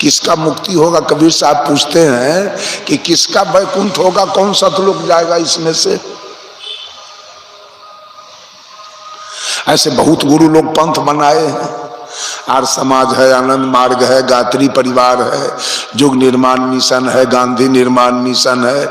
किसका मुक्ति होगा? कबीर साहब पूछते हैं कि किसका वैकुंठ होगा, कौन सतलोक जाएगा इसमें से? ऐसे बहुत गुरु लोग पंथ बनाए हैं। आर्य समाज है, आनंद मार्ग है, गायत्री परिवार है, युग निर्माण मिशन है, गांधी निर्माण मिशन है,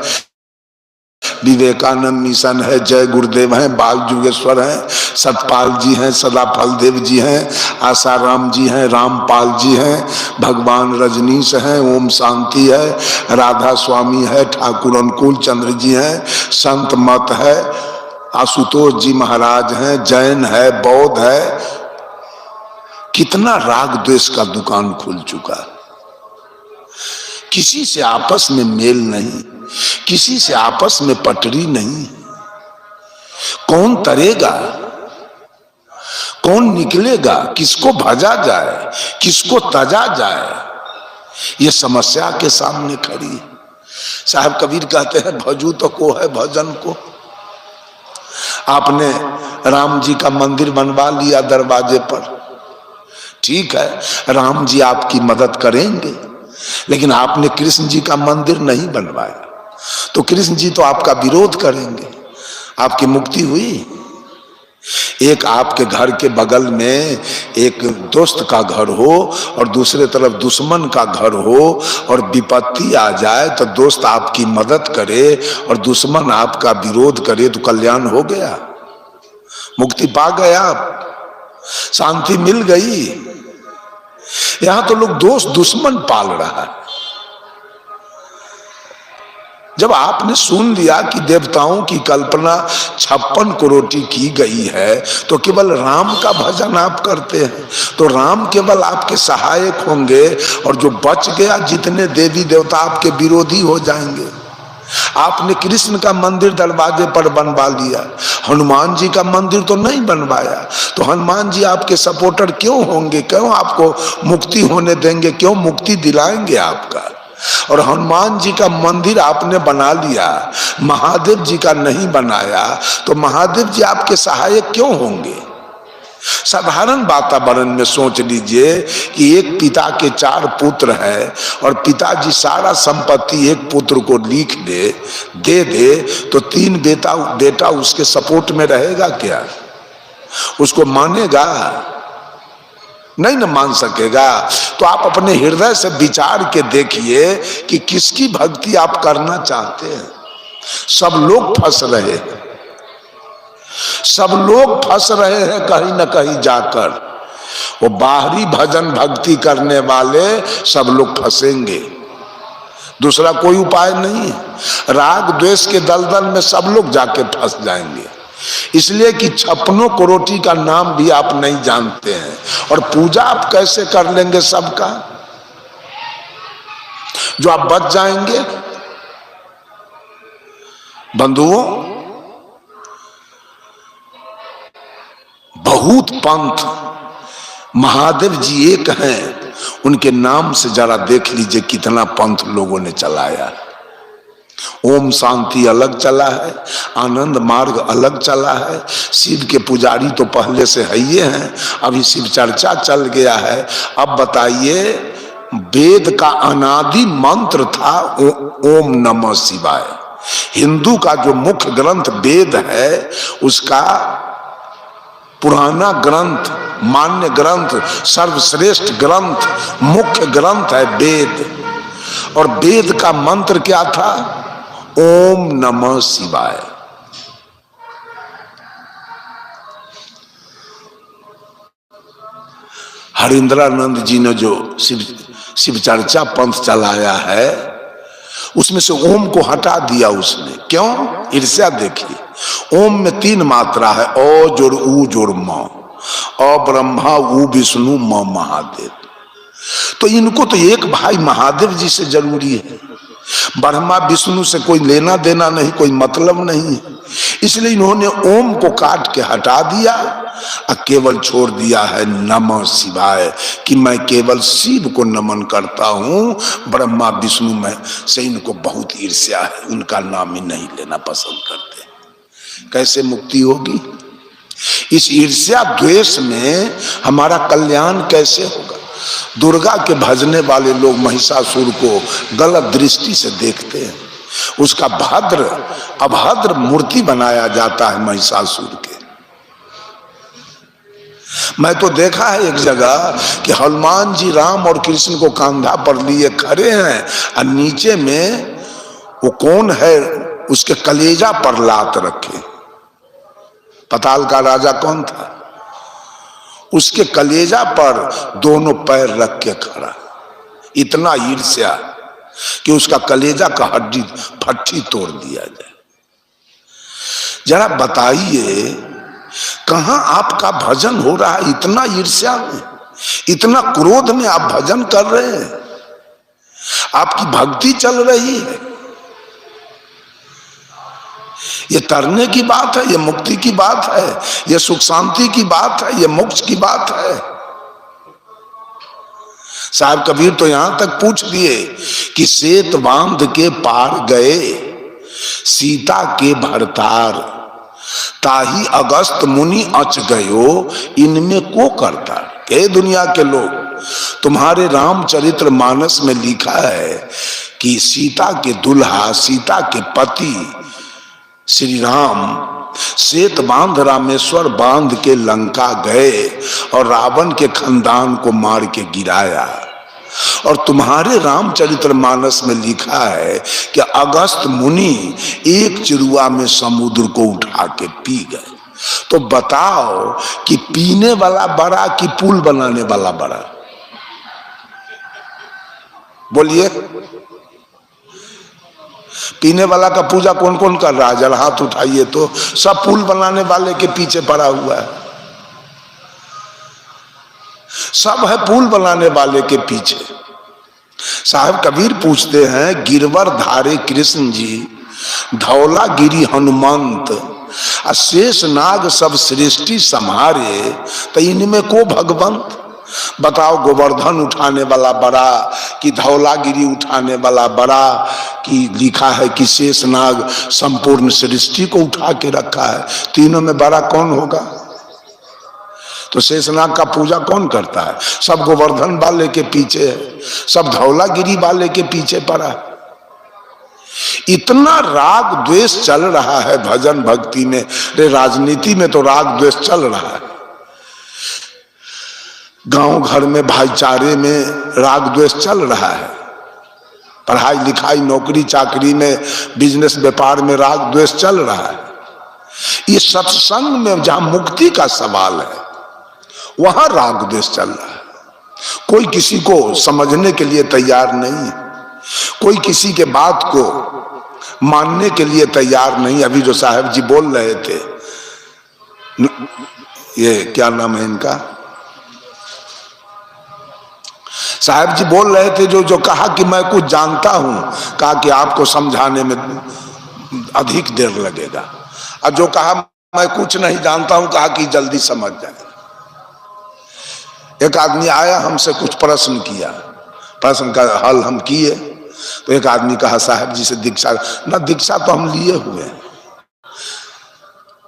विवेकानंद मिशन है, जय गुरुदेव हैं, बाल जुगेश्वर हैं, सतपाल जी हैं, सदाफल देव जी हैं, आसाराम जी हैं, रामपाल जी हैं, भगवान रजनीश हैं, ओम शांति है, राधा स्वामी है, ठाकुर अनुकूल चंद्र जी हैं, संत मत है, आशुतोष जी महाराज हैं, जैन है, बौद्ध है। कितना राग द्वेष का दुकान खुल चुका। किसी से आपस में मेल नहीं, किसी से आपस में पटरी नहीं। कौन तरेगा, कौन निकलेगा, किसको भजा जाए, किसको तजा जाए, ये समस्या के सामने खड़ी। साहब कबीर कहते हैं भजू तो को है भजन को। आपने राम जी का मंदिर बनवा लिया दरवाजे पर, ठीक है, राम जी आपकी मदद करेंगे, लेकिन आपने कृष्ण जी का मंदिर नहीं बनवाया तो कृष्ण जी तो आपका विरोध करेंगे। आपकी मुक्ति हुई? एक आपके घर के बगल में एक दोस्त का घर हो और दूसरे तरफ दुश्मन का घर हो और विपत्ति आ जाए तो दोस्त आपकी मदद करे और दुश्मन आपका विरोध करे तो कल्याण हो गया, मुक्ति पा गया, शांति मिल गई। यहां तो लोग दोस्त दुश्मन पाल रहा है। जब आपने सुन लिया कि देवताओं की कल्पना 56 करोड़ की गई है तो केवल राम का भजन आप करते हैं तो राम केवल आपके सहायक होंगे और जो बच गया जितने देवी देवता आपके विरोधी हो जाएंगे। आपने कृष्ण का मंदिर दरवाजे पर बनवा लिया, हनुमान जी का मंदिर तो नहीं बनवाया, तो हनुमान जी आपके सपोर्टर क्यों होंगे? क्यों आपको मुक्ति होने देंगे? क्यों मुक्ति दिलाएंगे आपका? और हनुमान जी का मंदिर आपने बना लिया, महादेव जी का नहीं बनाया, तो महादेव जी आपके सहायक क्यों होंगे? साधारण वातावरण में सोच लीजिए कि एक पिता के 4 पुत्र हैं और पिताजी सारा संपत्ति एक पुत्र को लिख दे दे तो 3 बेटा उसके सपोर्ट में रहेगा क्या? उसको मानेगा? नहीं ना मान सकेगा। तो आप अपने हृदय से विचार के देखिए कि किसकी भक्ति आप करना चाहते हैं। सब लोग फंस रहे हैं, सब लोग फंस रहे हैं कहीं न कहीं जाकर। वो बाहरी भजन भक्ति करने वाले सब लोग फंसेंगे, दूसरा कोई उपाय नहीं है। राग द्वेष के दलदल में सब लोग जाके फंस जाएंगे, इसलिए कि 56 करोड़ का नाम भी आप नहीं जानते हैं और पूजा आप कैसे कर लेंगे सबका? जो आप बच जाएंगे। बंधुओं, बहुत पंथ, महादेव जी एक हैं, उनके नाम से जरा देख लीजिए कितना पंथ लोगों ने चलाया। ओम शांति अलग चला है, आनंद मार्ग अलग चला है, शिव के पुजारी तो पहले से है ही हैं, अभी शिव चर्चा चल गया है। अब बताइए, वेद का अनादि मंत्र था ओम नमः शिवाय। हिंदू का जो मुख्य ग्रंथ वेद है, उसका पुराना ग्रंथ, मान्य ग्रंथ, सर्वश्रेष्ठ ग्रंथ, मुख्य ग्रंथ है वेद। और वेद का मंत्र क्या था? ओम नमः शिवाय। हरिंद्रानंद जी ने जो शिव चर्चा पंथ चलाया है, उसमें से ओम को हटा दिया उसने। क्यों? ईर्ष्या देखिए। ओम में 3 मात्रा है, ओ जोड़ ऊ जोड़ म, अ ब्रह्मा ऊ विष्णु म महादेव। तो इनको तो एक भाई महादेव जी से जरूरी है, ब्रह्मा विष्णु से कोई लेना देना नहीं, कोई मतलब नहीं है। इसलिए इन्होंने ओम को काट के हटा दिया और केवल छोड़ दिया है नमः शिवाय, कि मैं केवल शिव को नमन करता हूं, ब्रह्मा विष्णु में से इनको बहुत ईर्ष्या है, उनका नाम ही नहीं लेना पसंद करते। कैसे मुक्ति होगी? इस ईर्ष्या द्वेष में हमारा कल्याण कैसे होगा? दुर्गा के भजने वाले लोग महिषासुर को गलत दृष्टि से देखते हैं, उसका भद्र अभद्र मूर्ति बनाया जाता है महिषासुर के। मैं तो देखा है एक जगह कि हनुमान जी राम और कृष्ण को कंधा पर लिए खड़े हैं और नीचे में वो कौन है उसके कलेजा पर लात रखे। पताल का राजा कौन था, उसके कलेजा पर दोनों पैर रख के खड़ा, इतना ईर्ष्या कि उसका कलेजा का हड्डी फट्टी तोड़ दिया जाए। जरा बताइए कहां आपका भजन हो रहा है? इतना ईर्ष्या में, इतना क्रोध में आप भजन कर रहे हैं, आपकी भक्ति चल रही है। ये तरने की बात है, ये मुक्ति की बात है, ये सुख शांति की बात है, ये मोक्ष की बात है। साहब कबीर तो यहां तक पूछ दिए कि सेत बांध के पार गए सीता के भरतार, ताही अगस्त मुनि अच गयो इनमें को करता। हे दुनिया के लोग, तुम्हारे रामचरित्र मानस में लिखा है कि सीता के दुल्हा, सीता के पति श्री राम सेत बांध रामेश्वर बांध के लंका गए और रावण के खानदान को मार के गिराया। और तुम्हारे रामचरित्र मानस में लिखा है कि अगस्त मुनि एक चिरुआ में समुद्र को उठा के पी गए। तो बताओ कि पीने वाला बड़ा कि पुल बनाने वाला बड़ा? बोलिए। पीने वाला का पूजा कौन कौन कर रहा है? जरा हाथ उठाइए तो। सब पुल बनाने वाले के पीछे पड़ा हुआ है, सब है पुल बनाने वाले के पीछे। साहब कबीर पूछते हैं, गिरवर धारे कृष्ण जी धौला गिरी हनुमंत, शेष नाग सब सृष्टि संहारे, तो इनमें को भगवंत? बताओ, गोवर्धन उठाने वाला बड़ा कि धौलागिरी उठाने वाला बड़ा, कि लिखा है कि शेष नाग संपूर्ण सृष्टि को उठा के रखा है, तीनों में बड़ा कौन होगा? तो शेषनाग का पूजा कौन करता है? सब गोवर्धन वाले के पीछे है, सब धौलागिरी वाले के पीछे पड़ा है। इतना राग द्वेष चल रहा है भजन भक्ति में, रे राजनीति में तो राग द्वेष चल रहा है, गांव घर में भाईचारे में राग द्वेष चल रहा है, पढ़ाई लिखाई नौकरी चाकरी में बिजनेस व्यापार में राग द्वेष चल रहा है। ये सत्संग में जहां मुक्ति का सवाल है वहां राग द्वेष चल रहा है। कोई किसी को समझने के लिए तैयार नहीं है, कोई किसी के बात को मानने के लिए तैयार नहीं। अभी जो साहब जी बोल रहे थे, ये क्या नाम है इनका, साहब जी बोल रहे थे जो कहा कि मैं कुछ जानता हूं, कहा कि आपको समझाने में अधिक देर लगेगा, और जो कहा मैं कुछ नहीं जानता हूं, कहा कि जल्दी समझ जाए। एक आदमी आया, हमसे कुछ प्रश्न किया, प्रश्न का हल हम किए, तो एक आदमी कहा साहब जी से दीक्षा ना, दीक्षा तो हम लिए हुए हैं।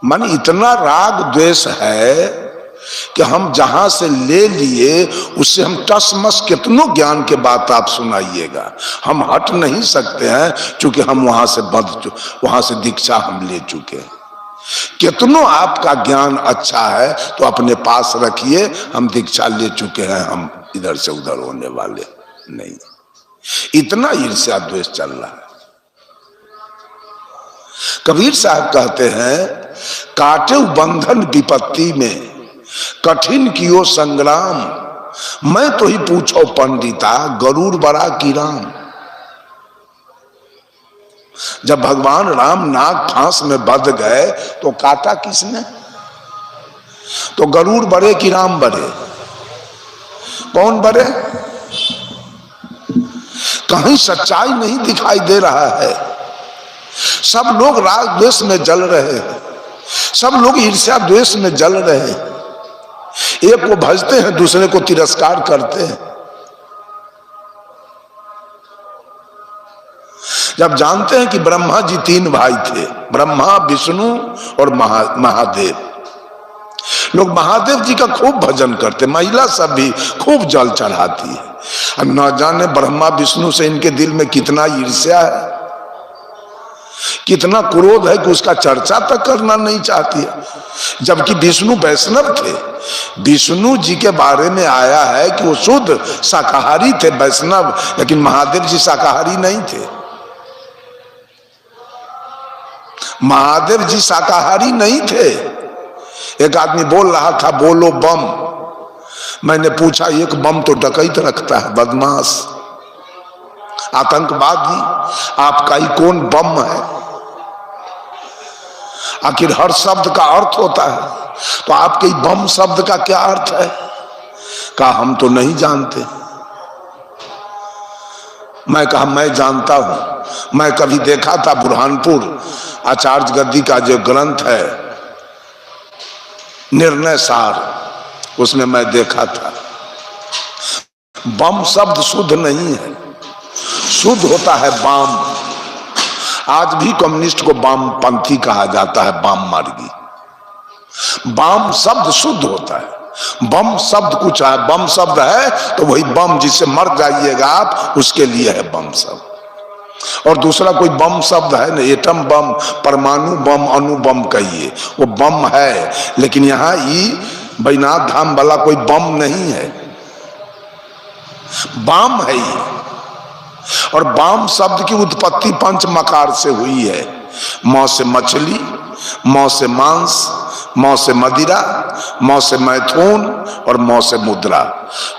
मन इतना राग द्वेष है कि हम जहां से ले लिए उससे हम टसमस कितनों ज्ञान के बात आप सुनाइएगा, हम हट नहीं सकते हैं, क्योंकि हम वहां से दीक्षा हम ले चुके हैं। कितनों आपका ज्ञान अच्छा है तो अपने पास रखिए, हम दीक्षा ले चुके हैं, हम इधर से उधर होने वाले नहीं। इतना ईर्ष्या द्वेष चल रहा है। कबीर साहब कहते हैं, काटे बंधन विपत्ति में कठिन कियो संग्राम, मैं तो ही पूछो पंडिता गरुड़ बड़ा की राम। जब भगवान राम नाग फांस में बंध गए तो काटा किसने? तो गरुड़ बड़े कि राम बड़े? कौन बड़े? कहीं सच्चाई नहीं दिखाई दे रहा है। सब लोग राग द्वेष में जल रहे हैं, सब लोग ईर्ष्या द्वेष में जल रहे हैं, एक को भजते हैं दूसरे को तिरस्कार करते हैं। जब जानते हैं कि ब्रह्मा जी 3 भाई थे, ब्रह्मा विष्णु और महादेव, लोग महादेव जी का खूब भजन करते, महिला सब भी खूब जल चढ़ाती है। और न जाने ब्रह्मा विष्णु से इनके दिल में कितना ईर्ष्या है, कितना क्रोध है कि उसका चर्चा तक करना नहीं चाहती है। जबकि विष्णु वैष्णव थे, विष्णु जी के बारे में आया है कि वो शुद्ध शाकाहारी थे, वैष्णव, लेकिन महादेव जी शाकाहारी नहीं थे। महादेव जी शाकाहारी नहीं थे। एक आदमी बोल रहा था बोलो बम, मैंने पूछा एक बम तो डकैत रखता है, बदमाश, आतंकवादी, आपका ही कौन बम है? आखिर हर शब्द का अर्थ होता है, तो आपके बम शब्द का क्या अर्थ है? कहा हम तो नहीं जानते। मैं कहा मैं जानता हूं, मैं कभी देखा था बुरहानपुर आचार्य गद्दी का जो ग्रंथ है निर्णय सार, उसमें मैं देखा था बम शब्द शुद्ध नहीं है, शुद्ध होता है बाम। आज भी कम्युनिस्ट को वामपंथी कहा जाता है, वाम मार्गी। वाम शब्द शुद्ध होता है, बम शब्द कुछ है, बम शब्द है तो वही बम जिससे मर जाइएगा आप, उसके लिए है बम शब्द। और दूसरा कोई बम शब्द है ना, एटम बम, परमाणु बम, अणु बम कहिए, वो बम है, लेकिन यहाँ ये बैजनाथ धाम वाला कोई बम नहीं है, बाम है ये। और बाम शब्द की उत्पत्ति पंच मकार से हुई है, मौ से मछली, मौ से मांस, मौ से मदिरा, मौ से मैथुन और मौ से मुद्रा।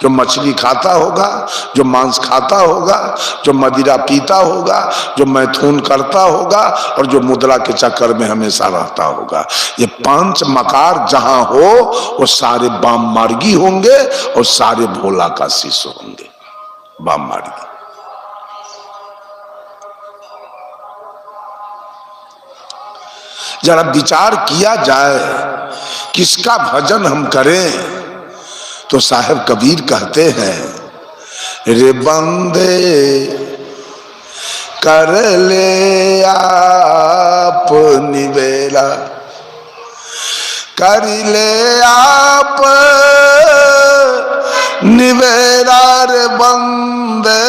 जो मछली खाता होगा, जो मांस खाता होगा, जो मदिरा पीता होगा, जो मैथुन करता होगा और जो मुद्रा के चक्कर में हमेशा रहता होगा, ये पांच मकार जहां हो वो सारे वाम मार्गी होंगे और सारे भोला का शिष्य होंगे, वाम मार्गी। जरा विचार किया जाए किसका भजन हम करें, तो साहब कबीर कहते हैं रे बंदे कर ले आप निवेला, कर ले आप निवेला रे बंदे,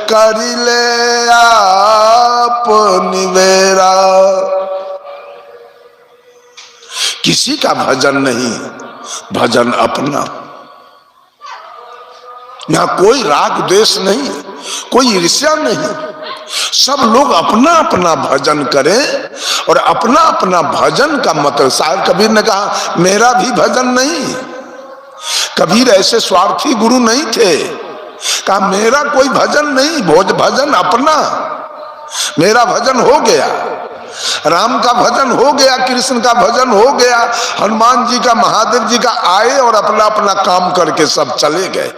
कर ले आप निवेला। किसी का भजन नहीं, भजन अपना। यहां कोई राग द्वेष नहीं, कोई ईर्ष्या नहीं, सब लोग अपना अपना भजन करें। और अपना अपना भजन का मतलब, साहब कबीर ने कहा मेरा भी भजन नहीं। कबीर ऐसे स्वार्थी गुरु नहीं थे, कहा मेरा कोई भजन नहीं, भजन अपना। मेरा भजन हो गया, राम का भजन हो गया, कृष्ण का भजन हो गया, हनुमान जी का, महादेव जी का, आए और अपना अपना काम करके सब चले गए।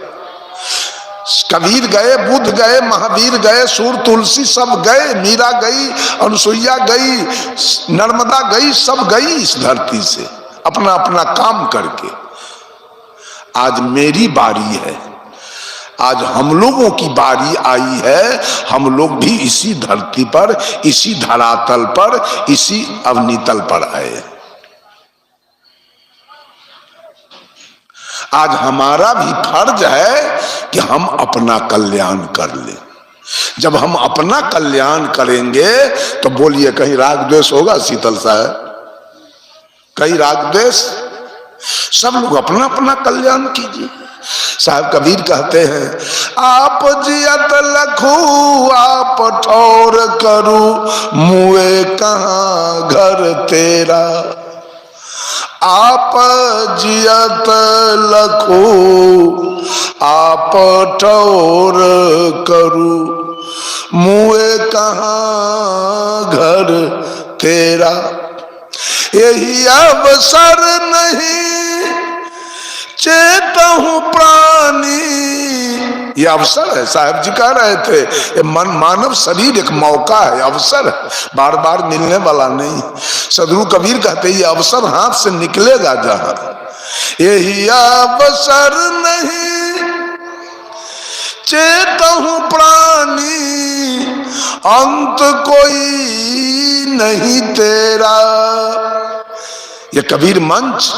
कबीर गए, बुद्ध गए, महावीर गए, सूर तुलसी सब गए, मीरा गई, अनुसुईया गई, नर्मदा गई, सब गई इस धरती से अपना अपना काम करके। आज मेरी बारी है, आज हम लोगों की बारी आई है, हम लोग भी इसी धरती पर, इसी धरातल पर, इसी अवनीतल पर आए। आज हमारा भी फर्ज है कि हम अपना कल्याण कर लें। जब हम अपना कल्याण करेंगे तो बोलिए कहीं राग द्वेष होगा शीतल साहब? कहीं राग द्वेष? सब लोग अपना अपना कल्याण कीजिए। साहब कबीर कहते हैं आप जियत लखू आप ठौर करू, मुए कहाँ घर तेरा। आप जियत लखू आप ठौर करू, मुए कहाँ घर तेरा। यही अवसर नहीं चेतहु प्राणी। ये अवसर है, साहब जी कह रहे थे ये मानव शरीर एक मौका है, अवसर है, बार बार मिलने वाला नहीं। सदगुरु कबीर कहते ये अवसर हाथ से निकलेगा जहां, यही अवसर नहीं चेतहु प्राणी, अंत कोई नहीं तेरा। ये कबीर मंच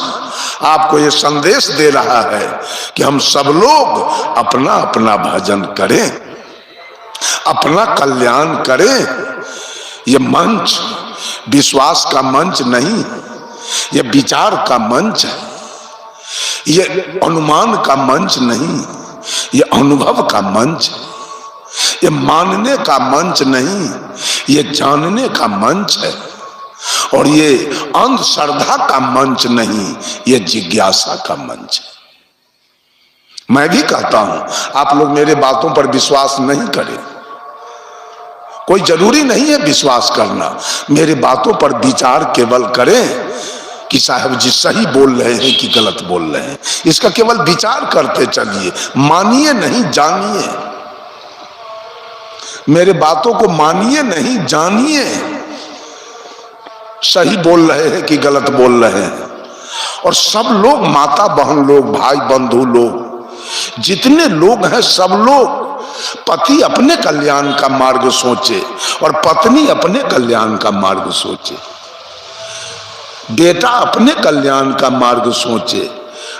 आपको ये संदेश दे रहा है कि हम सब लोग अपना अपना भजन करें, अपना कल्याण करें। ये मंच विश्वास का मंच नहीं, ये विचार का मंच है, ये अनुमान का मंच नहीं, ये अनुभव का मंच है, ये मानने का मंच नहीं, ये जानने का मंच है। और ये अंधश्रद्धा का मंच नहीं, ये जिज्ञासा का मंच है। मैं भी कहता हूं आप लोग मेरे बातों पर विश्वास नहीं करें, कोई जरूरी नहीं है विश्वास करना, मेरे बातों पर विचार केवल करें कि साहब जी सही बोल रहे हैं कि गलत बोल रहे हैं, इसका केवल विचार करते चलिए, मानिए नहीं जानिए, मेरे बातों को मानिए नहीं जानिए, सही बोल रहे हैं कि गलत बोल रहे हैं। और सब लोग, माता बहन लोग, भाई बंधु लोग, जितने लोग हैं सब लोग, पति अपने कल्याण का मार्ग सोचे और पत्नी अपने कल्याण का मार्ग सोचे, बेटा अपने कल्याण का मार्ग सोचे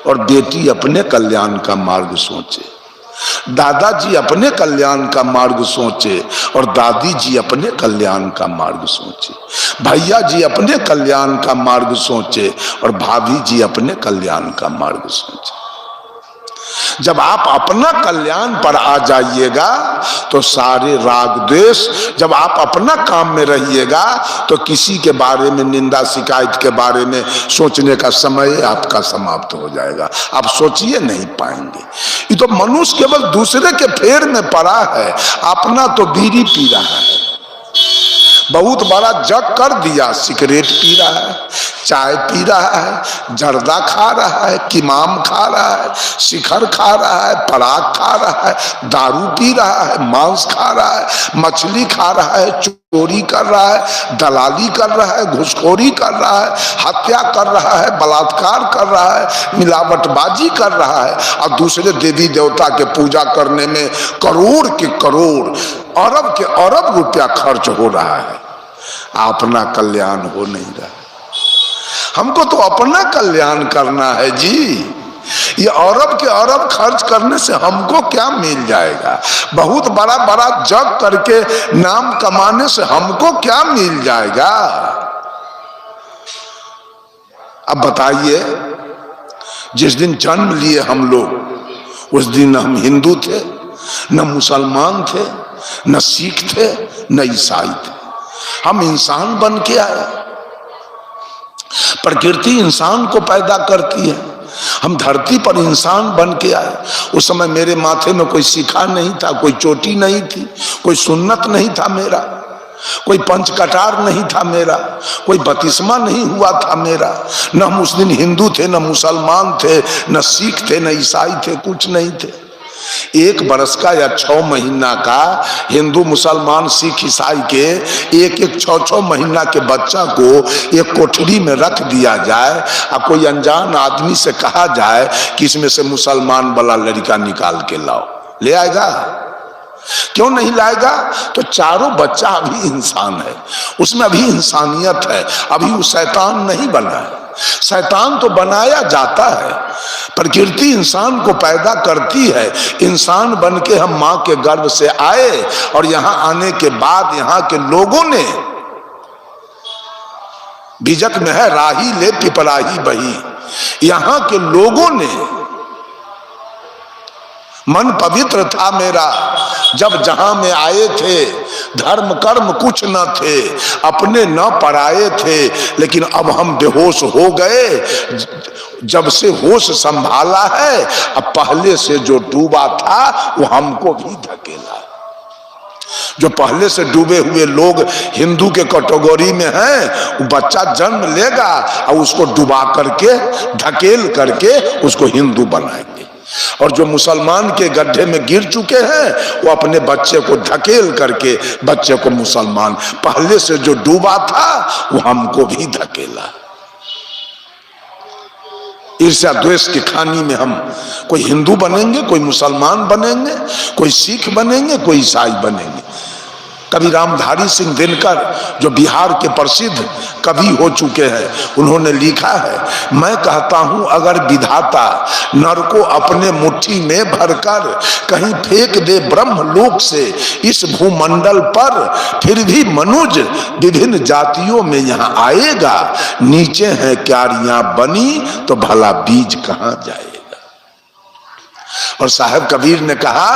और बेटी अपने कल्याण का मार्ग सोचे, दादाजी अपने कल्याण का मार्ग सोचे और दादी जी अपने कल्याण का मार्ग सोचे, भैया जी अपने कल्याण का मार्ग सोचे और भाभी जी अपने कल्याण का मार्ग सोचे। जब आप अपना कल्याण पर आ जाइएगा तो सारे राग द्वेष, जब आप अपना काम में रहिएगा तो किसी के बारे में निंदा शिकायत के बारे में सोचने का समय आपका समाप्त हो जाएगा, आप सोचिए नहीं पाएंगे। ये तो मनुष्य केवल दूसरे के फेर में पड़ा है, अपना तो बीड़ी पी रहा है, बहुत बड़ा जग कर दिया, सिगरेट पी रहा है, चाय पी रहा है, जर्दा खा रहा है, किमाम खा रहा है, शिखर खा रहा है, पराग खा रहा है, दारू पी रहा है, मांस खा रहा है, मछली खा रहा है, चोरी कर रहा है, दलाली कर रहा है, घुसखोरी कर रहा है, हत्या कर रहा है, बलात्कार कर रहा है, मिलावटबाजी कर रहा है, और दूसरे देवी देवता के पूजा करने में करोड़ के करोड़, अरब के अरब रुपया खर्च हो रहा है, अपना कल्याण हो नहीं रहा। हमको तो अपना कल्याण करना है जी, ये अरब के अरब खर्च करने से हमको क्या मिल जाएगा, बहुत बड़ा बड़ा जग करके नाम कमाने से हमको क्या मिल जाएगा। अब बताइए, जिस दिन जन्म लिए हम लोग उस दिन हम हिंदू थे, न मुसलमान थे, न सिख थे, न ईसाई थे, हम इंसान बन के आए। प्रकृति इंसान को पैदा करती है, हम धरती पर इंसान बन के आए। उस समय मेरे माथे में कोई शिखा नहीं था, कोई चोटी नहीं थी, कोई सुन्नत नहीं था मेरा, कोई पंचकटार नहीं था मेरा, कोई बतिस्मा नहीं हुआ था मेरा, न हम उस दिन हिंदू थे, न मुसलमान थे, न सिख थे, न ईसाई थे, कुछ नहीं थे। 1 बरस का या 6 महीना का हिंदू मुसलमान सिख ईसाई के एक 6 महीना के बच्चा को एक कोठरी में रख दिया जाए और कोई अनजान आदमी से कहा जाए कि इसमें से मुसलमान वाला लड़का निकाल के लाओ, ले आएगा? क्यों नहीं लाएगा? तो चारों बच्चा अभी इंसान है, उसमें अभी इंसानियत है, अभी वो शैतान नहीं बना है। शैतान तो बनाया जाता है, प्रकृति इंसान को पैदा करती है, इंसान बन के हम मां के गर्भ से आए और यहां आने के बाद यहां के लोगों ने, बीजक में है राही ले पिपराही बही, यहां के लोगों ने, मन पवित्र था मेरा जब जहां में आए थे, धर्म कर्म कुछ न थे, अपने न पराए थे, लेकिन अब हम बेहोश हो गए। जब से होश संभाला है, अब पहले से जो डूबा था वो हमको भी धकेला। जो पहले से डूबे हुए लोग हिंदू के कैटेगरी में हैं, वो बच्चा जन्म लेगा और उसको डुबा करके धकेल करके उसको हिंदू बनाएंगे, और जो मुसलमान के गड्ढे में गिर चुके हैं वो अपने बच्चे को धकेल करके बच्चे को मुसलमान, पहले से जो डूबा था वो हमको भी धकेला। ईर्ष्या द्वेष की खानी में हम कोई हिंदू बनेंगे, कोई मुसलमान बनेंगे, कोई सिख बनेंगे, कोई ईसाई बनेंगे। कवि रामधारी सिंह दिनकर जो बिहार के प्रसिद्ध कवि हो चुके हैं, उन्होंने लिखा है, मैं कहता हूं अगर विधाता नर को अपने मुट्ठी में भरकर कहीं फेंक दे ब्रह्मलोक से इस भूमंडल पर, फिर भी मनुज विभिन्न जातियों में यहाँ आएगा। नीचे है क्यारियां बनी तो भला बीज कहां जाएगा। और साहब कबीर ने कहा,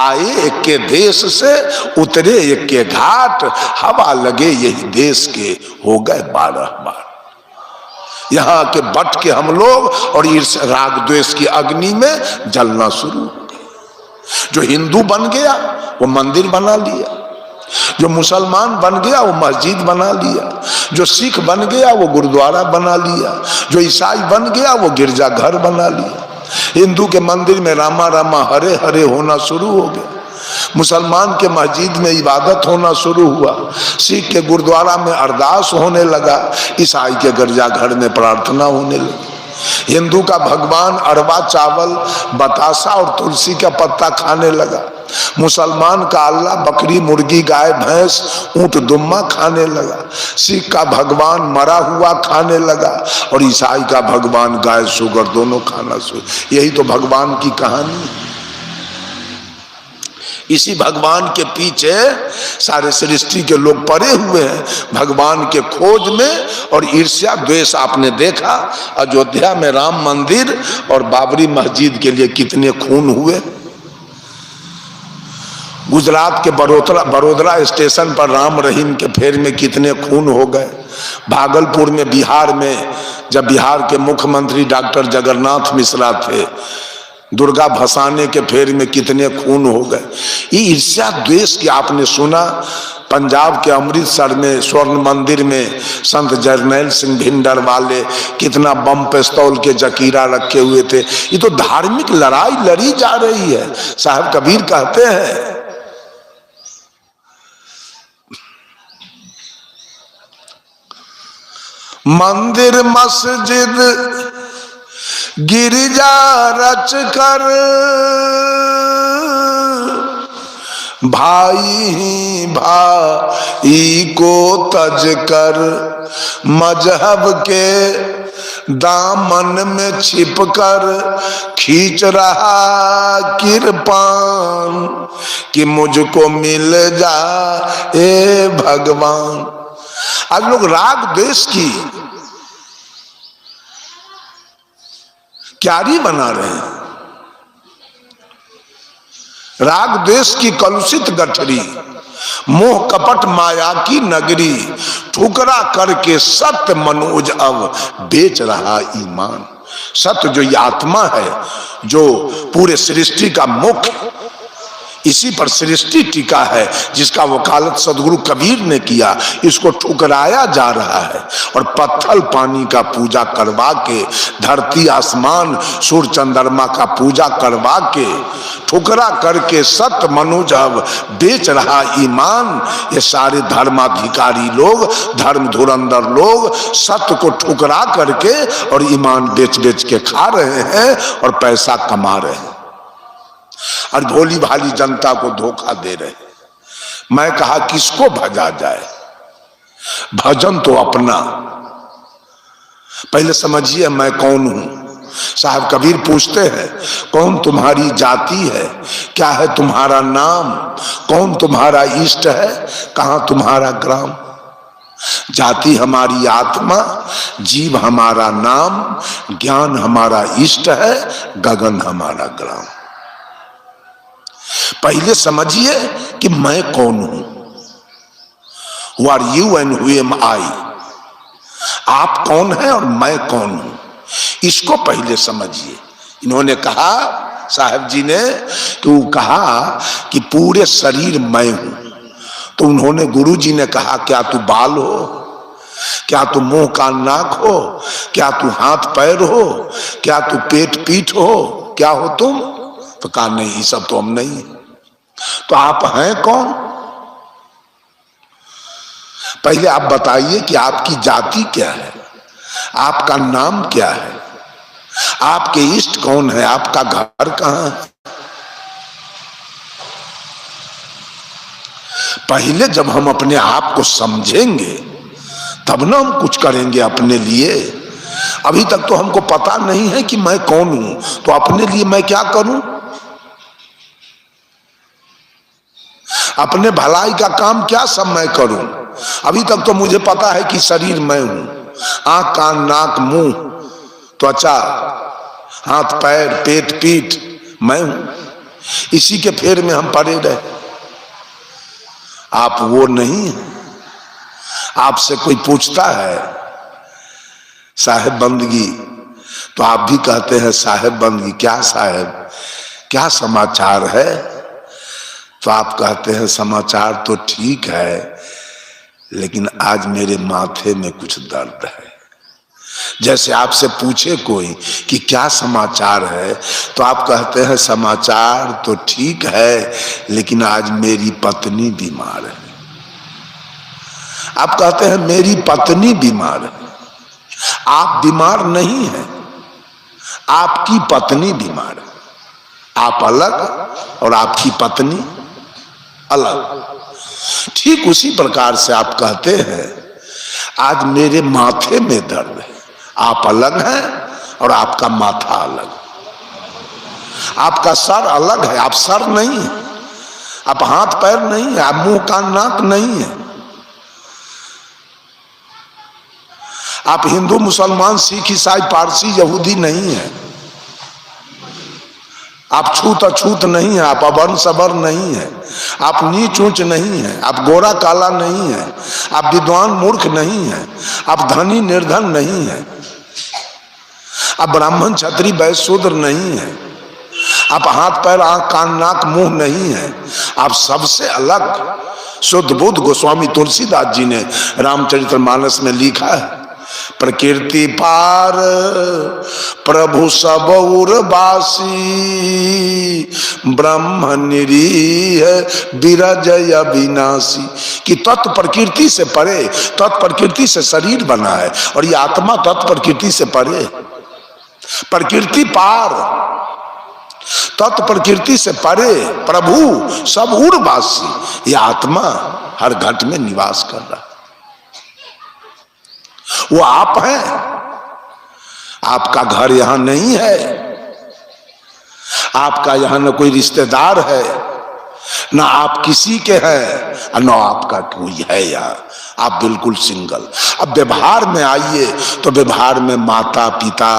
आए एक के देश से उतरे एक के घाट, हवा लगे यही देश के हो गए 12 बार। यहाँ के बट के हम लोग और इस राग द्वेष की अग्नि में जलना शुरू हो गए। जो हिंदू बन गया वो मंदिर बना लिया, जो मुसलमान बन गया वो मस्जिद बना लिया, जो सिख बन गया वो गुरुद्वारा बना लिया, जो ईसाई बन गया वो गिरजाघर बना लिया। हिंदू के मंदिर में रामा रामा हरे हरे होना शुरू हो गया, मुसलमान के मस्जिद में इबादत होना शुरू हुआ, सिख के गुरुद्वारा में अरदास होने लगा, ईसाई के गिरजाघर में प्रार्थना होने लगी। हिंदू का भगवान अरवा चावल, बतासा और तुलसी का पत्ता खाने लगा, मुसलमान का अल्लाह बकरी मुर्गी गाय भैंस ऊंट दुम्मा खाने लगा, सिख का भगवान मरा हुआ खाने लगा और ईसाई का भगवान गाय सुगर दोनों खाना शुरू। यही तो भगवान की कहानी। इसी भगवान के पीछे सारे सृष्टि के लोग पड़े हुए हैं, भगवान के खोज में। और ईर्ष्या द्वेष आपने देखा, अयोध्या में राम मंदिर और बाबरी मस्जिद के लिए कितने खून हुए। गुजरात के बड़ोदरा स्टेशन पर राम रहीम के फेर में कितने खून हो गए। भागलपुर में, बिहार में, जब बिहार के मुख्यमंत्री डॉक्टर जगन्नाथ मिश्रा थे, दुर्गा भसाने के फेर में कितने खून हो गए। ये ईर्ष्या द्वेष की आपने सुना। पंजाब के अमृतसर में स्वर्ण मंदिर में संत जरनैल सिंह भिंडर वाले कितना बम पिस्तौल के जकीरा रखे हुए थे। ये तो धार्मिक लड़ाई लड़ी जा रही है। साहब कबीर कहते हैं, मंदिर मस्जिद गिरजा रच कर भाई भाई को तज कर, मजहब के दामन में छिप कर खींच रहा किरपान कि मुझको मिल जा ए भगवान। आज लोग राग द्वेष की क्यारी बना रहे हैं, राग द्वेष की कलुषित गठरी, मोह कपट माया की नगरी, ठुकरा करके सत्य मनोज अब बेच रहा ईमान। सत्य जो ये आत्मा है, जो पूरे सृष्टि का मुख्य, इसी पर सृष्टि टिका है, जिसका वकालत सदगुरु कबीर ने किया, इसको ठुकराया जा रहा है। और पत्थल पानी का पूजा करवा के, धरती आसमान सूर्य चंद्रमा का पूजा करवा के, ठुकरा करके सत्य मनुज अब बेच रहा ईमान। ये सारे धर्माधिकारी लोग, धर्म धुरंधर लोग सत्य को ठुकरा करके और ईमान बेच बेच के खा रहे हैं और पैसा कमा रहे हैं और भोली भाली जनता को धोखा दे रहे। मैं कहा किसको भजा जाए? भजन तो अपना। पहले समझिए मैं कौन हूं। साहब कबीर पूछते हैं, कौन तुम्हारी जाति है, क्या है तुम्हारा नाम, कौन तुम्हारा इष्ट है, कहां तुम्हारा ग्राम। जाति हमारी आत्मा, जीव हमारा नाम, ज्ञान हमारा इष्ट है, गगन हमारा ग्राम। पहले समझिए कि मैं कौन हूं। Who are you and who am I? आप कौन है और मैं कौन हूं, इसको पहले समझिए। इन्होंने कहा, साहब जी ने तो कहा कि पूरे शरीर मैं हूं। तो उन्होंने, गुरु जी ने कहा, क्या तू बाल हो, क्या तू मुंह कान नाक हो, क्या तू हाथ पैर हो, क्या तू पेट पीठ हो, क्या हो तुम? तो कहा नहीं, ये सब तो हम नहीं। तो आप हैं कौन? पहले आप बताइए कि आपकी जाति क्या है, आपका नाम क्या है, आपके इष्ट कौन है, आपका घर कहां है। पहले जब हम अपने आप को समझेंगे तब ना हम कुछ करेंगे अपने लिए। अभी तक तो हमको पता नहीं है कि मैं कौन हूं, तो अपने लिए मैं क्या करूं? अपने भलाई का काम क्या सब मैं करूं? अभी तक तो मुझे पता है कि शरीर मैं हूं, आंख कान नाक मुंह त्वचा हाथ पैर पेट पीठ मैं हूं। इसी के फेर में हम पड़े रहे। आप वो नहीं है। आपसे कोई पूछता है साहेब बंदगी, तो आप भी कहते हैं साहेब बंदगी। क्या साहेब, क्या समाचार है? तो आप कहते हैं समाचार तो ठीक है, लेकिन आज मेरे माथे में कुछ दर्द है। जैसे आपसे पूछे कोई कि क्या समाचार है, तो आप कहते हैं समाचार तो ठीक है, लेकिन आज मेरी पत्नी बीमार है। आप कहते हैं मेरी पत्नी बीमार है। आप बीमार नहीं हैं, आपकी पत्नी बीमार है। आप अलग और आपकी पत्नी अलग। ठीक उसी प्रकार से आप कहते हैं आज मेरे माथे में दर्द है। आप अलग हैं और आपका माथा अलग। आपका सर अलग है, आप सर नहीं है। आप हाथ पैर नहीं है, आप मुंह कान नाक नहीं है। आप हिंदू मुसलमान सिख ईसाई पारसी यहूदी नहीं है। आप छूत अछूत नहीं है, आप अवर्ण सवर्ण नहीं है, आप नीच ऊंच नहीं है, आप गोरा काला नहीं है, आप विद्वान मूर्ख नहीं है, आप धनी निर्धन नहीं है, आप ब्राह्मण क्षत्रिय वैश्य शूद्र नहीं है, आप हाथ पैर आंख कान नाक मुंह नहीं है। आप सबसे अलग। शुद्ध बुद्ध गोस्वामी तुलसीदास जी ने रामचरितमानस में लिखा है, प्रकृति पार प्रभु सब उर्वासी, ब्रह्म निरीह विरजय अविनाशी। कि तत्व प्रकृति से परे, तत्व प्रकृति से शरीर बना है और ये आत्मा तत्व प्रकृति से परे। प्रकृति पार, तत्व प्रकृति से परे, प्रभु सब उर्वासी। ये आत्मा हर घट में निवास कर रहा है। वो आप हैं। आपका घर यहां नहीं है, आपका यहां न कोई रिश्तेदार है, ना आप किसी के हैं और ना आपका कोई है। यार आप बिल्कुल सिंगल। अब व्यवहार में आइए तो व्यवहार में माता पिता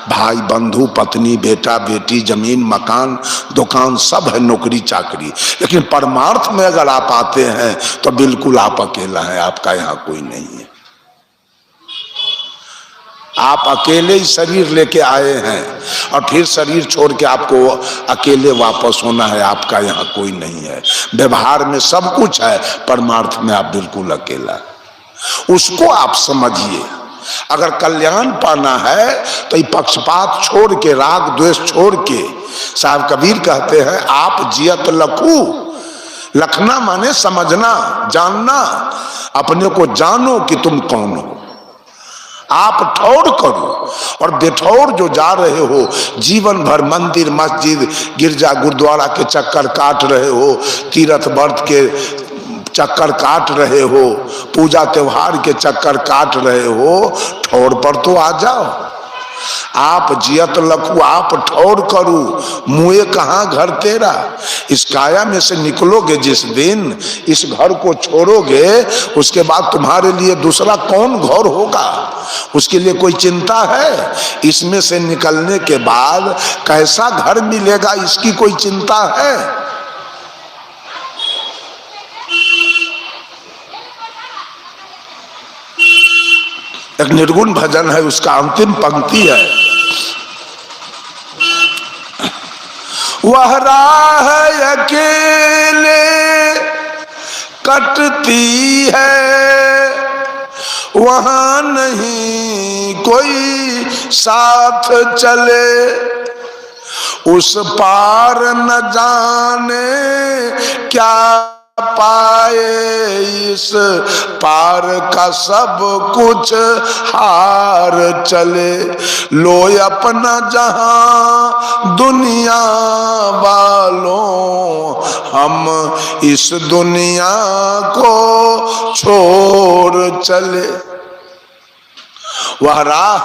भाई बंधु पत्नी बेटा बेटी जमीन मकान दुकान सब है, नौकरी चाकरी। लेकिन परमार्थ में अगर आप आते हैं तो बिल्कुल आप अकेला हैं, आपका यहाँ कोई नहीं है। आप अकेले ही शरीर लेके आए हैं और फिर शरीर छोड़ के आपको अकेले वापस होना है। आपका यहाँ कोई नहीं है। व्यवहार में सब कुछ है, परमार्थ में आप बिल्कुल अकेला। उसको आप समझिए। अगर कल्याण पाना है तो ये पक्षपात छोड़ के राग द्वेष छोड़ के, साहब कबीर कहते हैं आप जियत लखू। लखना माने समझना जानना। अपने को जानो कि तुम कौन हो। आप ठौर करो और बेठौर जो जा रहे हो, जीवन भर मंदिर मस्जिद गिरजा गुरुद्वारा के चक्कर काट रहे हो, तीर्थ व्रत के चक्कर काट रहे हो, पूजा त्योहार के चक्कर काट रहे हो, ठौर पर तो आ जाओ। आप जियत लखू आप ठौर करू, मुए कहाँ घर तेरा। इस काया में से निकलोगे जिस दिन, इस घर को छोड़ोगे, उसके बाद तुम्हारे लिए दूसरा कौन घर होगा, उसके लिए कोई चिंता है? इसमें से निकलने के बाद कैसा घर मिलेगा, इसकी कोई चिंता है? एक निर्गुण भजन है, उसका अंतिम पंक्ति है, वह राह अकेले कटती है, वहां नहीं कोई साथ चले, उस पार न जाने क्या पाए पाए, इस पार का सब कुछ हार चले। लो अपना जहां दुनिया वालों, हम इस दुनिया को छोड़ चले। वह राह,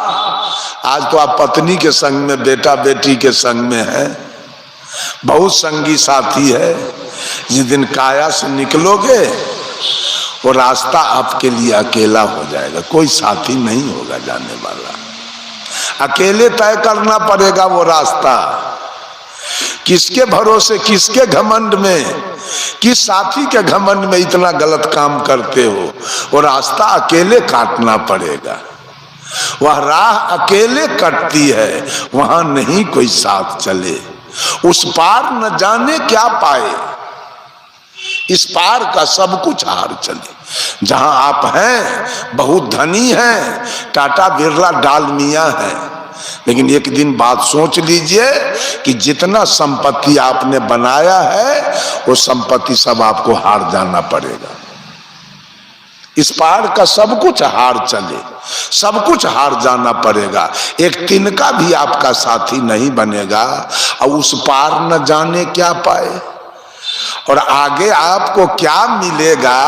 आज तो आप पत्नी के संग में, बेटा बेटी के संग में है, बहुत संगी साथी है। जिस दिन काया से निकलोगे वो रास्ता आपके लिए अकेला हो जाएगा, कोई साथी नहीं होगा जाने वाला। अकेले तय करना पड़ेगा वो रास्ता। किसके भरोसे, किसके घमंड में, किस साथी के घमंड में इतना गलत काम करते हो, वो रास्ता अकेले काटना पड़ेगा। वह राह अकेले कटती है, वहां नहीं कोई साथ चले। उस पार न जाने क्या पाए, इस पार का सब कुछ हार चले। जहां आप हैं बहुत धनी हैं, टाटा बिरला डालमिया है, लेकिन एक दिन बात सोच लीजिए कि जितना संपत्ति आपने बनाया है वो संपत्ति सब आपको हार जाना पड़ेगा। इस पार का सब कुछ हार चले, सब कुछ हार जाना पड़ेगा। एक तिनका भी आपका साथी नहीं बनेगा। और उस पार न जाने क्या पाए, और आगे आपको क्या मिलेगा,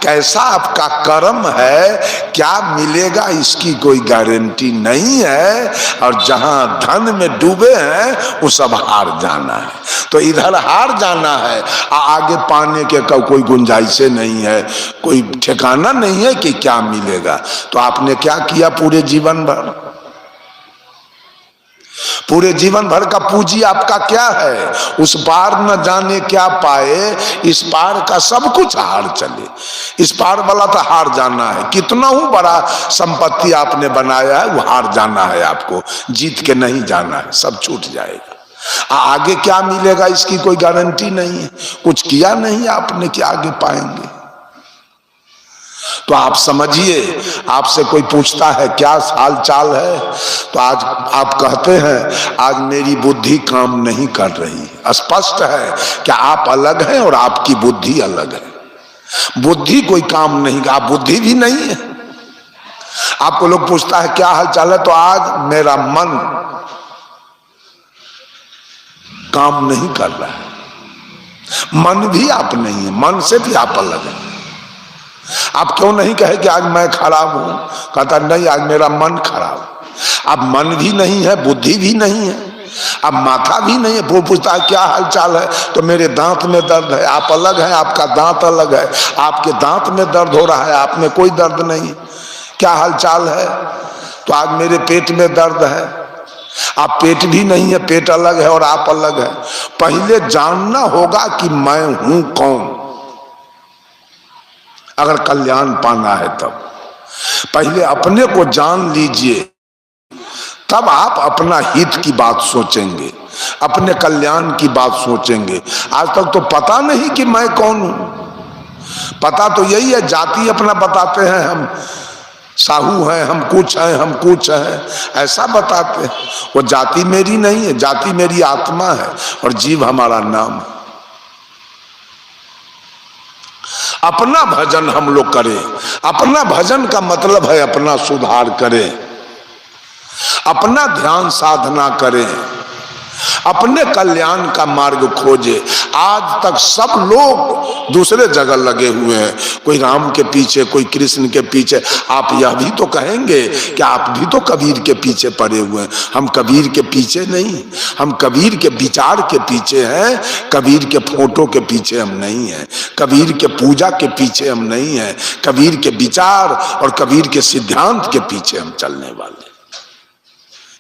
कैसा आपका कर्म है, क्या मिलेगा इसकी कोई गारंटी नहीं है। और जहां धन में डूबे हैं वो सब हार जाना है। तो इधर हार जाना है, आगे पाने के कोई गुंजाइश नहीं है, कोई ठिकाना नहीं है कि क्या मिलेगा। तो आपने क्या किया पूरे जीवन भर, पूरे जीवन भर का पूंजी आपका क्या है। उस पार न जाने क्या पाए, इस पार का सब कुछ हार चले। इस पार वाला तो हार जाना है, कितना ही बड़ा संपत्ति आपने बनाया है वो हार जाना है आपको, जीत के नहीं जाना है, सब छूट जाएगा। आगे क्या मिलेगा इसकी कोई गारंटी नहीं है, कुछ किया नहीं आपने कि आगे पाएंगे। तो आप समझिए, आपसे कोई पूछता है क्या हाल चाल है, तो आज आप कहते हैं आज मेरी बुद्धि काम नहीं कर रही। स्पष्ट है कि आप अलग हैं और आपकी बुद्धि अलग है। बुद्धि कोई काम नहीं, आप बुद्धि भी नहीं है। आपको लोग पूछता है क्या हाल चाल है, तो आज मेरा मन काम नहीं कर रहा है। मन भी आप नहीं है, मन से भी आप अलग है। आप क्यों नहीं कहे कि आज मैं खराब हूं, कहता नहीं आज मेरा मन खराब। अब मन भी नहीं है, बुद्धि भी नहीं है, अब माथा भी नहीं है। वो पूछता है क्या हाल चाल है, तो मेरे दांत में दर्द है। आप अलग हैं, आपका दांत अलग है, आपके दांत में दर्द हो रहा है, आप में कोई दर्द नहीं। क्या हाल चाल है, तो आज मेरे पेट में दर्द है। आप पेट भी नहीं है, पेट अलग है और आप अलग है। पहले जानना होगा कि मैं हूं कौन, अगर कल्याण पाना है तब पहले अपने को जान लीजिए, तब आप अपना हित की बात सोचेंगे, अपने कल्याण की बात सोचेंगे। आज तक तो पता नहीं कि मैं कौन हूं, पता तो यही है, जाति अपना बताते हैं, हम साहू हैं, हम कुछ हैं, हम कुछ हैं, ऐसा बताते हैं। वो जाति मेरी नहीं है, जाति मेरी आत्मा है और जीव हमारा नाम है। अपना भजन हम लोग करें, अपना भजन का मतलब है अपना सुधार करें, अपना ध्यान साधना करें, अपने कल्याण का मार्ग खोजे। आज तक सब लोग दूसरे जगह लगे हुए हैं, कोई राम के पीछे, कोई कृष्ण के पीछे। आप यह भी तो कहेंगे कि आप भी तो कबीर के पीछे पड़े हुए हैं। हम कबीर के पीछे नहीं, हम कबीर के विचार के पीछे हैं, कबीर के फोटो के पीछे हम नहीं हैं, कबीर के पूजा के पीछे हम नहीं हैं, कबीर के विचार और कबीर के सिद्धांत के पीछे हम चलने वाले।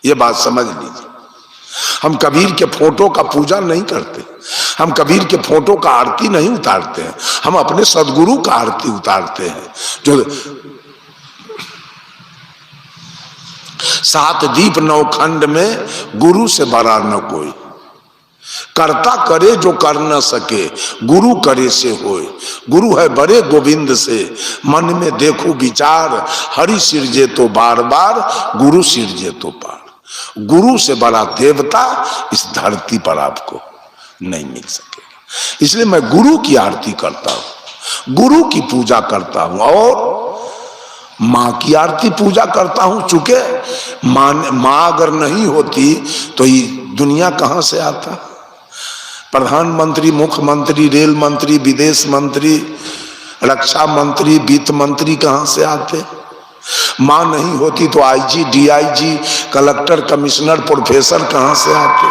ये बात समझ लीजिए। हम कबीर के फोटो का पूजा नहीं करते, हम कबीर के फोटो का आरती नहीं उतारते हैं, हम अपने सदगुरु का आरती उतारते हैं। जो 7 दीप 9 खंड में गुरु से बड़ा न कोई, करता करे जो कर न सके, गुरु करे से होए। गुरु है बड़े गोविंद से, मन में देखो विचार, हरि सिरजे तो बार बार, गुरु सिरजे तो पार। गुरु से बड़ा देवता इस धरती पर आपको नहीं मिल सकेगा। इसलिए मैं गुरु की आरती करता हूं, गुरु की पूजा करता हूं और मां की आरती पूजा करता हूं। चूंकि मां अगर नहीं होती तो ये दुनिया कहां से आता? प्रधानमंत्री, मुख्यमंत्री, रेल मंत्री, विदेश मंत्री, रक्षा मंत्री, वित्त मंत्री कहां से आते? मां नहीं होती तो IG, DIG, collector, commissioner, professor कहां से आते?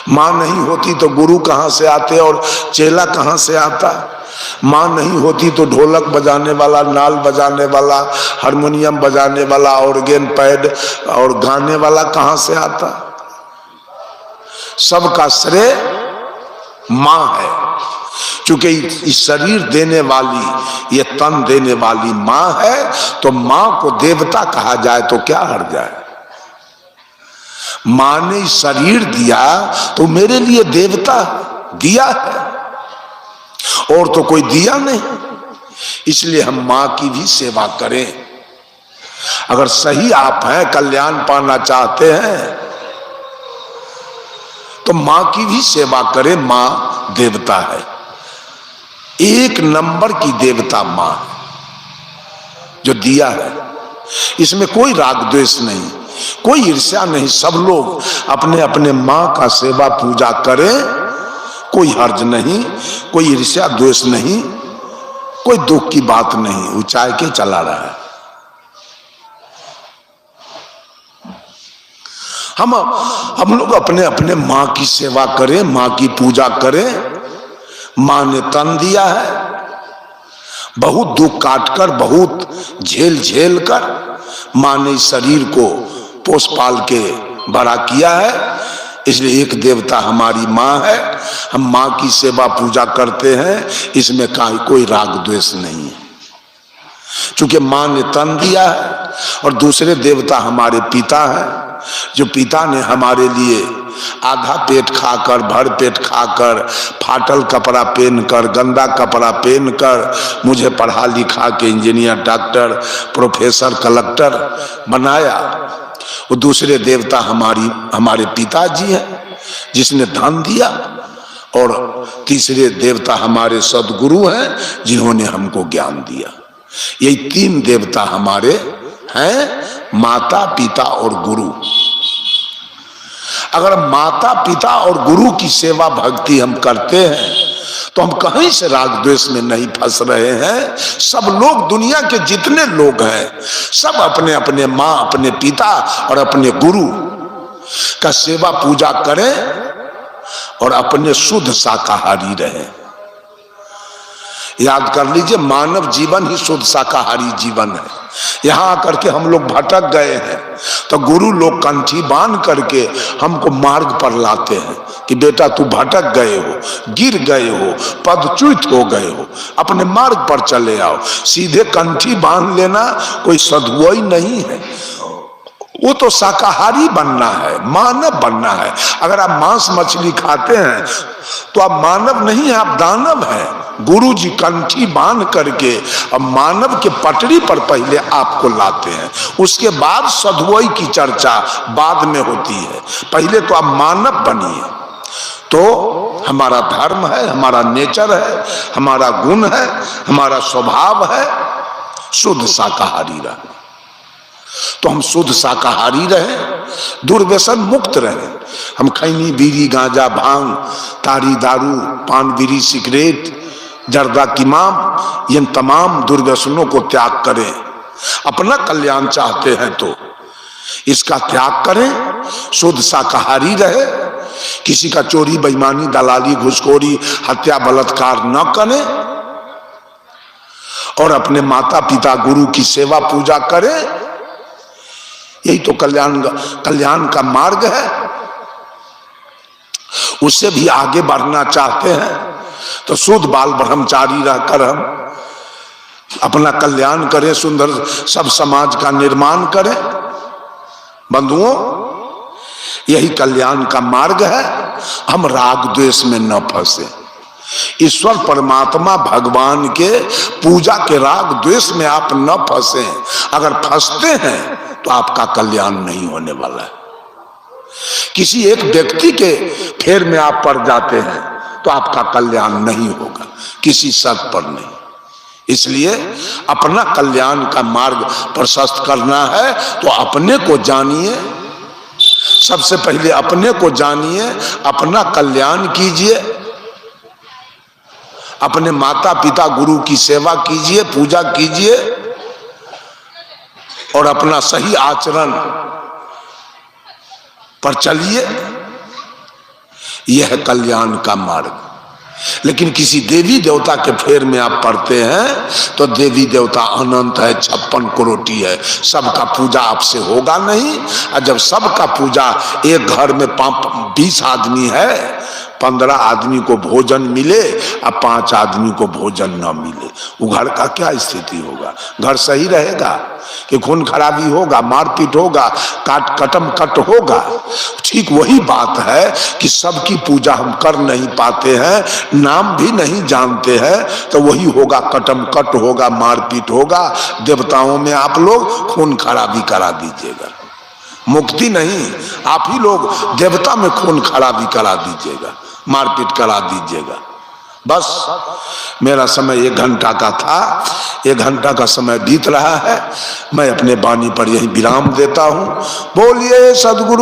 मां नहीं होती तो गुरु कहां से आते और चेला कहां से आता? मां नहीं होती तो ढोलक बजाने वाला, नाल बजाने वाला, हारमोनियम बजाने वाला, ऑर्गन पैड और गाने वाला कहां से आता? सबका श्रेय मां है। चूंकि इस शरीर देने वाली, ये तन देने वाली मां है, तो मां को देवता कहा जाए तो क्या हर्ज है? मां ने शरीर दिया तो मेरे लिए देवता दिया है, और तो कोई दिया नहीं। इसलिए हम मां की भी सेवा करें। अगर सही आप हैं, कल्याण पाना चाहते हैं, तो मां की भी सेवा करें। मां देवता है, एक नंबर की देवता मां जो दिया है। इसमें कोई राग द्वेष नहीं, कोई ईर्ष्या नहीं। सब लोग अपने अपने मां का सेवा पूजा करें, कोई हर्ज नहीं, कोई ईर्ष्या द्वेष नहीं, कोई दुख की बात नहीं। ऊंचाई के चला रहा है। हम लोग अपने अपने मां की सेवा करें, मां की पूजा करें। मां ने तन दिया है, बहुत दुख काटकर, बहुत झेल झेल कर मां ने इस शरीर को पोस पाल के बड़ा किया है। इसलिए एक देवता हमारी मां है। हम मां की सेवा पूजा करते हैं, इसमें कोई राग द्वेष नहीं है। चूंकि मां ने तन दिया है, और दूसरे देवता हमारे पिता हैं, जो पिता ने हमारे लिए आधा पेट खाकर, भर पेट खाकर, फाटल कपड़ा पहनकर, गंदा कपड़ा पहनकर मुझे पढ़ा लिखा के इंजीनियर, डॉक्टर, प्रोफेसर, कलेक्टर बनाया। वो दूसरे देवता हमारे पिताजी हैं, जिसने धन दिया। और तीसरे देवता हमारे सदगुरु हैं, जिन्होंने हमको ज्ञान दिया। यही तीन देवता हमारे हैं, माता, पिता और गुरु। अगर माता, पिता और गुरु की सेवा भक्ति हम करते हैं तो हम कहीं से राग द्वेष में नहीं फंस रहे हैं। सब लोग, दुनिया के जितने लोग हैं, सब अपने अपने मां, अपने पिता और अपने गुरु का सेवा पूजा करें और अपने शुद्ध शाकाहारी रहें। याद कर लीजिए, मानव जीवन ही शुद्ध शाकाहारी जीवन है। यहां आकर के हम लोग भटक गए हैं, तो गुरु लोग कंठी बांध करके हमको मार्ग पर लाते हैं कि बेटा तू भटक गए हो, गिर गए हो, पदच्युत हो गए हो, अपने मार्ग पर चले आओ। सीधे कंठी बांध लेना कोई सद्गुण नहीं है। वो तो शाकाहारी बनना है, मानव बनना है। अगर आप मांस मछली खाते हैं तो आप मानव नहीं है, आप दानव हैं। गुरु जी कंठी बांध करके अब मानव के पटरी पर पहले आपको लाते हैं, उसके बाद सद्गुण की चर्चा बाद में होती है। पहले तो आप मानव बनिए। तो हमारा धर्म है, हमारा नेचर है, हमारा गुण है, हमारा स्वभाव है शुद्ध शाकाहारी रहे। तो हम शुद्ध शाकाहारी रहे, दुर्व्यसन मुक्त रहे। हम खैनी, बीड़ी, गांजा, भांग, तारी, दारू, पान, बीड़ी, सिगरेट, जर्दा, किमाम, इन तमाम दुर्व्यसनों को त्याग करें। अपना कल्याण चाहते हैं तो इसका त्याग करें, शुद्ध शाकाहारी रहे। किसी का चोरी, बेईमानी, दलाली, घुसखोरी, हत्या, बलात्कार न करें और अपने माता पिता गुरु की सेवा पूजा करें। यही तो कल्याण का मार्ग है। उससे भी आगे बढ़ना चाहते हैं तो शुद्ध बाल ब्रह्मचारी रहकर हम अपना कल्याण करें, सुंदर सब समाज का निर्माण करें। बंधुओं, यही कल्याण का मार्ग है। हम राग द्वेष में न फंसे। ईश्वर परमात्मा भगवान के पूजा के राग द्वेष में आप न फंसे। अगर फंसते हैं तो आपका कल्याण नहीं होने वाला है। किसी एक व्यक्ति के फेर में आप पड़ जाते हैं तो आपका कल्याण नहीं होगा, किसी शर्त पर नहीं। इसलिए अपना कल्याण का मार्ग प्रशस्त करना है तो अपने को जानिए, सबसे पहले अपने को जानिए, अपना कल्याण कीजिए, अपने माता पिता गुरु की सेवा कीजिए, पूजा कीजिए और अपना सही आचरण पर चलिए। यह है कल्याण का मार्ग। लेकिन किसी देवी देवता के फेर में आप पड़ते हैं तो देवी देवता अनंत है, 56 करोटी है, सबका पूजा आपसे होगा नहीं। और जब सबका पूजा, एक घर में 20 आदमी है, 15 आदमी को भोजन मिले और 5 आदमी को भोजन न मिले, वो घर का क्या स्थिति होगा? घर सही रहेगा कि खून खराबी होगा, मारपीट होगा, कटम कट होगा? ठीक वही बात है कि सबकी पूजा हम कर नहीं पाते हैं, नाम भी नहीं जानते हैं, तो वही होगा, कटम कट होगा, मारपीट होगा। देवताओं में आप लोग खून खराबी करा दीजिएगा, मुक्ति नहीं, आप ही लोग देवता में खून खराबी करा दीजिएगा, मारपीट करा दीजिएगा। बस मेरा समय 1 घंटा का था, 1 घंटा का समय बीत रहा है। मैं अपने वाणी पर यही विराम देता हूँ। बोलिए सद्गुरु।